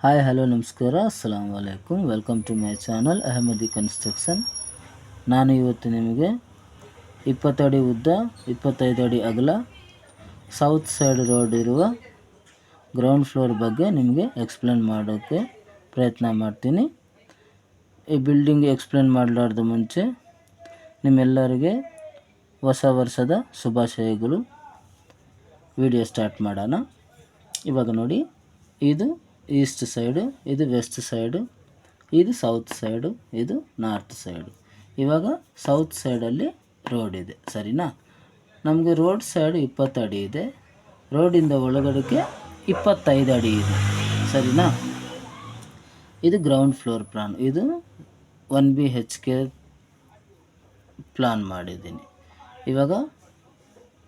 Hi hello ನಮಸ್ಕಾರ ಅಸ್ಸಲಾಮು ಅಲೈಕುಮ್. Welcome to my channel Ahmadi construction. ನಾನು ಇವತ್ತು ನಿಮಗೆ 20 ಅಡಿ ಉದ್ದ 25 ಅಡಿ ಅಗಲ ಸೌತ್ ಸೈಡ್ ರೋಡ್ ಇರುವ ಗ್ರೌಂಡ್ ಫ್ಲೋರ್ ಬಗ್ಗೆ ನಿಮಗೆ ಎಕ್ಸ್ಪ್ಲೇನ್ ಮಾಡೋಕ್ಕೆ ಪ್ರಯತ್ನ ಮಾಡ್ತೀನಿ. ಈ ಬಿಲ್ಡಿಂಗ್ ಎಕ್ಸ್ಪ್ಲೇನ್ ಮಾಡಲಾರ್ದ ಮುಂಚೆ ನಿಮ್ಮೆಲ್ಲರಿಗೆ ಹೊಸ ವರ್ಷದ ಶುಭಾಶಯಗಳು. ವಿಡಿಯೋ ಸ್ಟಾರ್ಟ್ ಮಾಡೋಣ. ಇವಾಗ ನೋಡಿ, ಇದು ಈಸ್ಟ್ ಸೈಡು, ಇದು ವೆಸ್ಟ್ ಸೈಡು, ಇದು ಸೌತ್ ಸೈಡು, ಇದು ನಾರ್ತ್ ಸೈಡು. ಇವಾಗ ಸೌತ್ ಸೈಡಲ್ಲಿ ರೋಡ್ ಇದೆ, ಸರಿನಾ? ನಮಗೆ ರೋಡ್ ಸೈಡ್ 20 ಅಡಿ ಇದೆ, ರೋಡಿಂದ ಒಳಗಡೆಗೆ 25 ಅಡಿ ಇದೆ, ಸರಿನಾ? ಇದು ಗ್ರೌಂಡ್ ಫ್ಲೋರ್ ಪ್ಲಾನ್. ಇದು 1 BHK ಪ್ಲಾನ್ ಮಾಡಿದ್ದೀನಿ. ಇವಾಗ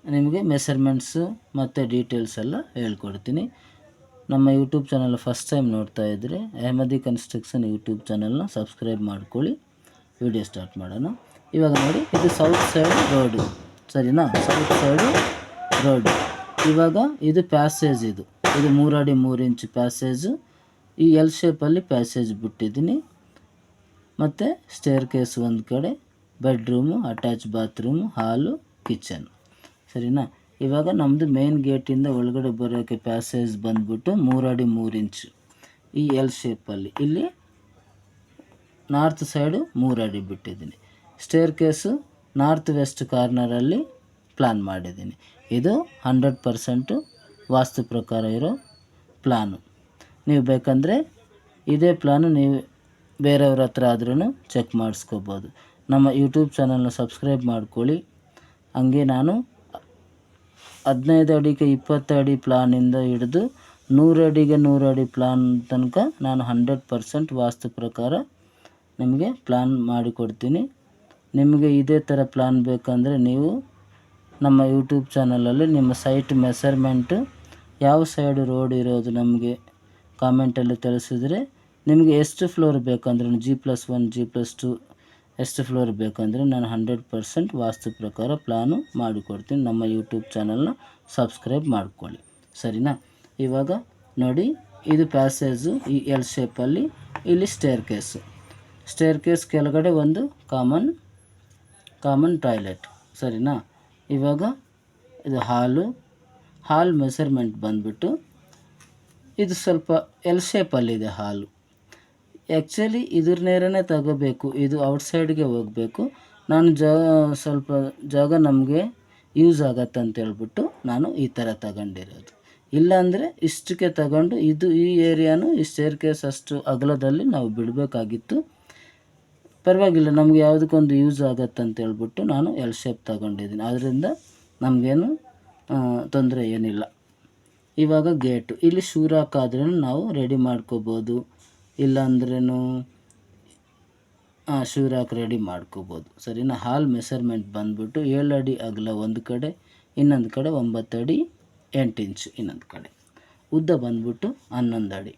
ನಿಮಗೆ ಮೆಸರ್ಮೆಂಟ್ಸು ಮತ್ತು ಡೀಟೇಲ್ಸ್ ಎಲ್ಲ ಹೇಳ್ಕೊಡ್ತೀನಿ. ನಮ್ಮ ಯೂಟ್ಯೂಬ್ ಚಾನಲ್ ಫಸ್ಟ್ ಟೈಮ್ ನೋಡ್ತಾ ಇದ್ದರೆ ಅಹಮದಿ ಕನ್ಸ್ಟ್ರಕ್ಷನ್ ಯೂಟ್ಯೂಬ್ ಚಾನಲ್ನ ಸಬ್ಸ್ಕ್ರೈಬ್ ಮಾಡ್ಕೊಳ್ಳಿ. ವಿಡಿಯೋ ಸ್ಟಾರ್ಟ್ ಮಾಡೋಣ. ಇವಾಗ ನೋಡಿ, ಇದು ಸೌತ್ ಸೈಡ್ ರೋಡು, ಸರಿನಾ? South side road. ಇವಾಗ ಇದು ಪ್ಯಾಸೇಜ್, ಇದು 3 ಅಡಿ 3 ಇಂಚು ಪ್ಯಾಸೇಜು. ಈ ಎಲ್ ಶೇಪಲ್ಲಿ ಪ್ಯಾಸೇಜ್ ಬಿಟ್ಟಿದ್ದೀನಿ. ಮತ್ತು ಸ್ಟೇರ್ ಕೇಸ್ ಒಂದು ಕಡೆ, ಬೆಡ್ರೂಮು, ಅಟ್ಯಾಚ್ ಬಾತ್ರೂಮು, ಹಾಲು, ಕಿಚನ್, ಸರಿನಾ? ಇವಾಗ ನಮ್ಮದು ಮೇನ್ ಗೇಟಿಂದ ಒಳಗಡೆ ಬರೋಕ್ಕೆ ಪ್ಯಾಸೇಜ್ ಬಂದ್ಬಿಟ್ಟು 3 ಅಡಿ 3 ಇಂಚು ಈ ಎಲ್ ಶೇಪಲ್ಲಿ. ಇಲ್ಲಿ ನಾರ್ತ್ ಸೈಡು 3 ಅಡಿ ಬಿಟ್ಟಿದ್ದೀನಿ. ಸ್ಟೇರ್ ಕೇಸು ನಾರ್ತ್ ವೆಸ್ಟ್ ಕಾರ್ನರಲ್ಲಿ ಪ್ಲಾನ್ ಮಾಡಿದ್ದೀನಿ. ಇದು 100% ವಾಸ್ತು ಪ್ರಕಾರ ಇರೋ ಪ್ಲಾನು. ನೀವು ಬೇಕಂದರೆ ಇದೇ ಪ್ಲಾನು ನೀವು ಬೇರೆಯವ್ರ ಹತ್ರ ಆದ್ರೂ ಚೆಕ್ ಮಾಡಿಸ್ಕೋಬೋದು. ನಮ್ಮ ಯೂಟ್ಯೂಬ್ ಚಾನಲ್ನ ಸಬ್ಸ್ಕ್ರೈಬ್ ಮಾಡ್ಕೊಳ್ಳಿ. ಹಂಗೆ ನಾನು 15 ಅಡಿಗೆ 20 ಅಡಿ ಪ್ಲಾನಿಂದ ಹಿಡಿದು 100 ಅಡಿಗೆ 100 ಅಡಿ ಪ್ಲಾನ್ ತನಕ ನಾನು 100% ವಾಸ್ತು ಪ್ರಕಾರ ನಿಮಗೆ ಪ್ಲಾನ್ ಮಾಡಿಕೊಡ್ತೀನಿ. ನಿಮಗೆ ಇದೇ ಥರ ಪ್ಲಾನ್ ಬೇಕಂದರೆ ನೀವು ನಮ್ಮ ಯೂಟ್ಯೂಬ್ ಚಾನಲಲ್ಲಿ ನಿಮ್ಮ ಸೈಟ್ ಮೆಸರ್ಮೆಂಟು ಯಾವ ಸೈಡು ರೋಡ್ ಇರೋದು ನಮಗೆ ಕಾಮೆಂಟಲ್ಲಿ ತಿಳಿಸಿದರೆ, ನಿಮಗೆ ಎಷ್ಟು ಫ್ಲೋರ್ ಬೇಕಂದ್ರೆ G+1 G+2 ಎಷ್ಟು ಫ್ಲೋರ್ ಬೇಕಂದರೆ ನಾನು 100% ವಾಸ್ತು ಪ್ರಕಾರ ಪ್ಲಾನು ಮಾಡಿಕೊಡ್ತೀನಿ. ನಮ್ಮ ಯೂಟ್ಯೂಬ್ ಚಾನಲ್ನ ಸಬ್ಸ್ಕ್ರೈಬ್ ಮಾಡ್ಕೊಳ್ಳಿ, ಸರಿನಾ? ಇವಾಗ ನೋಡಿ, ಇದು ಪ್ಯಾಸೇಜು ಈ ಎಲ್ ಶೇಪಲ್ಲಿ. ಇಲ್ಲಿ ಸ್ಟೇರ್ ಕೇಸ್ ಕೆಳಗಡೆ ಒಂದು ಕಾಮನ್ ಟಾಯ್ಲೆಟ್, ಸರಿನಾ? ಇವಾಗ ಇದು ಹಾಲ್ ಮೆಸರ್ಮೆಂಟ್ ಬಂದ್ಬಿಟ್ಟು ಇದು ಸ್ವಲ್ಪ ಎಲ್ ಶೇಪಲ್ಲಿದೆ ಹಾಲು. ಆ್ಯಕ್ಚುಲಿ ಇದ್ರ ನೇರನೇ ತಗೋಬೇಕು, ಇದು ಔಟ್ಸೈಡ್ಗೆ ಹೋಗಬೇಕು. ನಾನು ಸ್ವಲ್ಪ ಜಾಗ ನಮಗೆ ಯೂಸ್ ಆಗತ್ತೆ ಅಂತೇಳ್ಬಿಟ್ಟು ನಾನು ಈ ಥರ ತಗೊಂಡಿರೋದು. ಇಲ್ಲಾಂದರೆ ಇಷ್ಟಕ್ಕೆ ತಗೊಂಡು ಈ ಏರಿಯಾನು ಈ ಸ್ಟೇರ್ ಕೇಸ್ ಅಷ್ಟು ಅಗಲದಲ್ಲಿ ನಾವು ಬಿಡಬೇಕಾಗಿತ್ತು. ಪರವಾಗಿಲ್ಲ, ನಮಗೆ ಯಾವುದಕ್ಕೊಂದು ಯೂಸ್ ಆಗತ್ತೆ ಅಂತೇಳ್ಬಿಟ್ಟು ನಾನು ಎಲ್ ಶೇಪ್ ತಗೊಂಡಿದ್ದೀನಿ. ಆದ್ದರಿಂದ ನಮಗೇನು ತೊಂದರೆ ಏನಿಲ್ಲ. ಇವಾಗ ಗೇಟು ಇಲ್ಲಿ ಶೂರಾಕಾದ್ರೂ ನಾವು ರೆಡಿ ಮಾಡ್ಕೋಬೋದು, ಇಲ್ಲಾಂದ್ರೂ ಶೂರಾಕ್ ರೆಡಿ ಮಾಡ್ಕೋಬೋದು, ಸರಿನಾ? ಹಾಲ್ ಮೆಸರ್ಮೆಂಟ್ ಬಂದ್ಬಿಟ್ಟು 7 ಅಡಿ ಅಗಲ ಒಂದು ಕಡೆ, ಇನ್ನೊಂದು ಕಡೆ 9 ಅಡಿ 8 ಇಂಚು ಇನ್ನೊಂದು ಕಡೆ. ಉದ್ದ ಬಂದ್ಬಿಟ್ಟು 11 ಅಡಿ.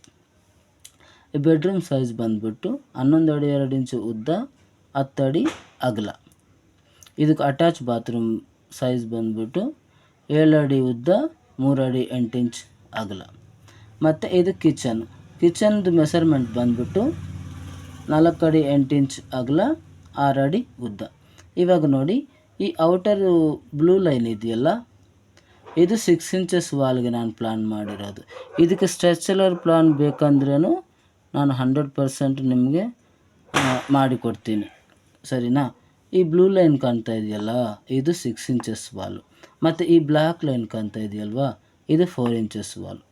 ಬೆಡ್ರೂಮ್ ಸೈಜ್ ಬಂದ್ಬಿಟ್ಟು 11 ಅಡಿ 2 ಇಂಚು ಉದ್ದ, 10 ಅಡಿ ಅಗಲ. ಇದಕ್ಕೆ ಅಟ್ಯಾಚ್ ಬಾತ್ರೂಮ್ ಸೈಜ್ ಬಂದ್ಬಿಟ್ಟು 7 ಅಡಿ ಉದ್ದ 3 ಅಡಿ 8 ಇಂಚ್ ಅಗಲ. ಮತ್ತು ಇದು ಕಿಚನ್ದು ಮೆಸರ್ಮೆಂಟ್ ಬಂದ್ಬಿಟ್ಟು 4 ಅಡಿ 8 ಇಂಚ್ ಅಗಲ, 6 ಅಡಿ ಉದ್ದ. ಇವಾಗ ನೋಡಿ, ಈ ಔಟರು ಬ್ಲೂ ಲೈನ್ ಇದೆಯಲ್ಲ, ಇದು 6 ಇಂಚಸ್ ವಾಲ್ಗೆ ನಾನು ಪ್ಲಾನ್ ಮಾಡಿರೋದು. ಇದಕ್ಕೆ ಸ್ಟ್ರೆಚಲರ್ ಪ್ಲಾನ್ ಬೇಕಂದ್ರೂ ನಾನು 100% ನಿಮಗೆ ಮಾಡಿಕೊಡ್ತೀನಿ, ಸರಿನಾ? ಈ ಬ್ಲೂ ಲೈನ್ ಕಾಣ್ತಾ ಇದೆಯಲ್ಲ, ಇದು 6 ಇಂಚಸ್ ವಾಲು. ಮತ್ತು ಈ ಬ್ಲ್ಯಾಕ್ ಲೈನ್ ಕಾಣ್ತಾ ಇದೆಯಲ್ವಾ, ಇದು 4 ಇಂಚಸ್ ವಾಲ್.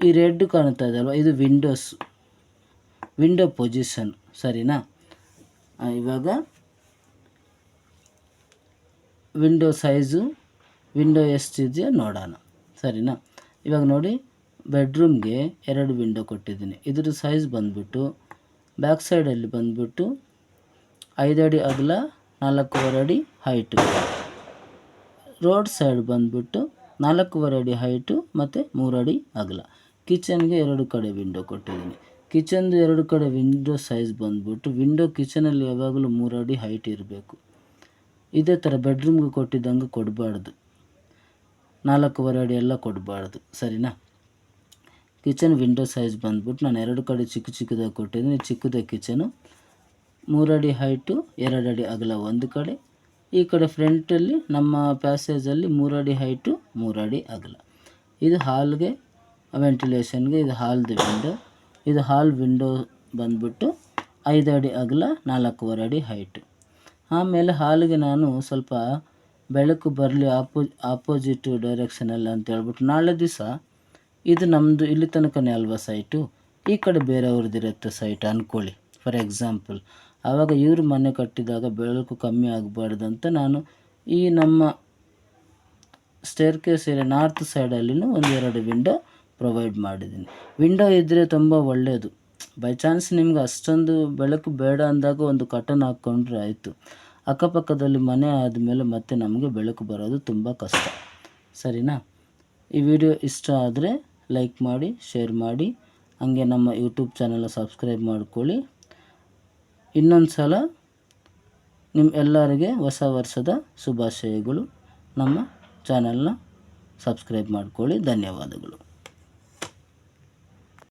ಈ ರೆಡ್ ಕಾಣ್ತಾ ಇದೆಯಲ್ವ, ಇದು ವಿಂಡೋ ಪೊಸಿಷನ್, ಸರಿನಾ? ಇವಾಗ ವಿಂಡೋ ಸೈಜು ಎಷ್ಟಿದೆಯೋ ನೋಡೋಣ, ಸರಿನಾ? ಇವಾಗ ನೋಡಿ, ಬೆಡ್ರೂಮ್ಗೆ 2 ವಿಂಡೋ ಕೊಟ್ಟಿದ್ದೀನಿ. ಇದ್ರ ಸೈಜ್ ಬಂದ್ಬಿಟ್ಟು ಬ್ಯಾಕ್ ಸೈಡಲ್ಲಿ ಬಂದ್ಬಿಟ್ಟು 5 ಅಡಿ ಅಗಲ 4.5 ಅಡಿ ಹೈಟು. ರೋಡ್ ಸೈಡ್ ಬಂದ್ಬಿಟ್ಟು 4.5 ಅಡಿ ಹೈಟು ಮತ್ತು 3 ಅಡಿ ಅಗಲ. ಕಿಚನ್ಗೆ 2 ಕಡೆ ವಿಂಡೋ ಕೊಟ್ಟಿದ್ದೀನಿ. ಕಿಚನ್ದು 2 ಕಡೆ ವಿಂಡೋ ಸೈಜ್ ಬಂದ್ಬಿಟ್ಟು, ವಿಂಡೋ ಕಿಚನಲ್ಲಿ ಯಾವಾಗಲೂ 3 ಅಡಿ ಹೈಟ್ ಇರಬೇಕು. ಇದೇ ಥರ ಬೆಡ್ರೂಮ್ಗೆ ಕೊಟ್ಟಿದ್ದಂಗೆ ಕೊಡಬಾರ್ದು, 4.5 ಅಡಿ ಎಲ್ಲ ಕೊಡಬಾರ್ದು, ಸರಿನಾ? ಕಿಚನ್ ವಿಂಡೋ ಸೈಜ್ ಬಂದ್ಬಿಟ್ಟು ನಾನು 2 ಕಡೆ ಚಿಕ್ಕದಾಗಿ ಕೊಟ್ಟಿದ್ದೀನಿ. ಚಿಕ್ಕದೇ ಕಿಚನು, 3 ಅಡಿ ಹೈಟು, 2 ಅಡಿ ಅಗಲ ಒಂದು ಕಡೆ. ಈ ಕಡೆ ಫ್ರಂಟಲ್ಲಿ ನಮ್ಮ ಪ್ಯಾಸೇಜಲ್ಲಿ 3 ಅಡಿ ಹೈಟು, 3 ಅಡಿ ಅಗಲ. ಇದು ಹಾಲ್ಗೆ ವೆಂಟಿಲೇಷನ್ಗೆ ಇದು ಹಾಲ್ದು ವಿಂಡೋ. ಇದು ಹಾಲ್ ವಿಂಡೋ ಬಂದ್ಬಿಟ್ಟು 5 ಅಡಿ ಅಗಲ, 4.25 ಅಡಿ ಹೈಟು. ಆಮೇಲೆ ಹಾಲಿಗೆ ನಾನು ಸ್ವಲ್ಪ ಬೆಳಕು ಬರಲಿ ಆಪೋಸಿಟ್ ಡೈರೆಕ್ಷನಲ್ಲಿ ಅಂತ ಹೇಳ್ಬಿಟ್ಟು, ನಾಳೆ ದಿವಸ ಇದು ನಮ್ಮದು ಇಲ್ಲಿ ತನಕನೇ ಅಲ್ವಾ ಸೈಟು, ಈ ಕಡೆ ಬೇರೆಯವ್ರದ್ದಿರುತ್ತೆ ಸೈಟ್ ಅಂದ್ಕೊಳ್ಳಿ ಫಾರ್ ಎಕ್ಸಾಂಪಲ್. ಆವಾಗ ಇವರು ಮನೆ ಕಟ್ಟಿದಾಗ ಬೆಳಕು ಕಮ್ಮಿ ಆಗಬಾರ್ದಂತ ನಾನು ಈ ನಮ್ಮ ಸ್ಟೇರ್ಕೇಸ್ ನಾರ್ತ್ ಸೈಡಲ್ಲಿನೂ 1-2 ವಿಂಡೋ ಪ್ರೊವೈಡ್ ಮಾಡಿದ್ದೀನಿ. ವಿಂಡೋ ಇದ್ದರೆ ತುಂಬ ಒಳ್ಳೆಯದು. ಬೈ ಚಾನ್ಸ್ ನಿಮ್ಗೆ ಅಷ್ಟೊಂದು ಬೆಳಕು ಬೇಡ ಅಂದಾಗ ಒಂದು ಕರ್ಟನ್ ಹಾಕ್ಕೊಂಡ್ರೆ ಆಯಿತು. ಅಕ್ಕಪಕ್ಕದಲ್ಲಿ ಮನೆ ಆದಮೇಲೆ ಮತ್ತೆ ನಮಗೆ ಬೆಳಕು ಬರೋದು ತುಂಬ ಕಷ್ಟ. ಸರಿನಾ? ಈ ವಿಡಿಯೋ ಇಷ್ಟ ಆದರೆ ಲೈಕ್ ಮಾಡಿ, ಶೇರ್ ಮಾಡಿ, ಹಾಗೆ ನಮ್ಮ ಯೂಟ್ಯೂಬ್ ಚಾನಲ್ನ ಸಬ್ಸ್ಕ್ರೈಬ್ ಮಾಡ್ಕೊಳ್ಳಿ. ಇನ್ನೊಂದು ಸಲ ನಿಮ್ಮ ಎಲ್ಲರಿಗೆ ಹೊಸ ವರ್ಷದ ಶುಭಾಶಯಗಳು. ನಮ್ಮ ಚಾನಲ್ನ ಸಬ್ಸ್ಕ್ರೈಬ್ ಮಾಡ್ಕೊಳ್ಳಿ. ಧನ್ಯವಾದಗಳು.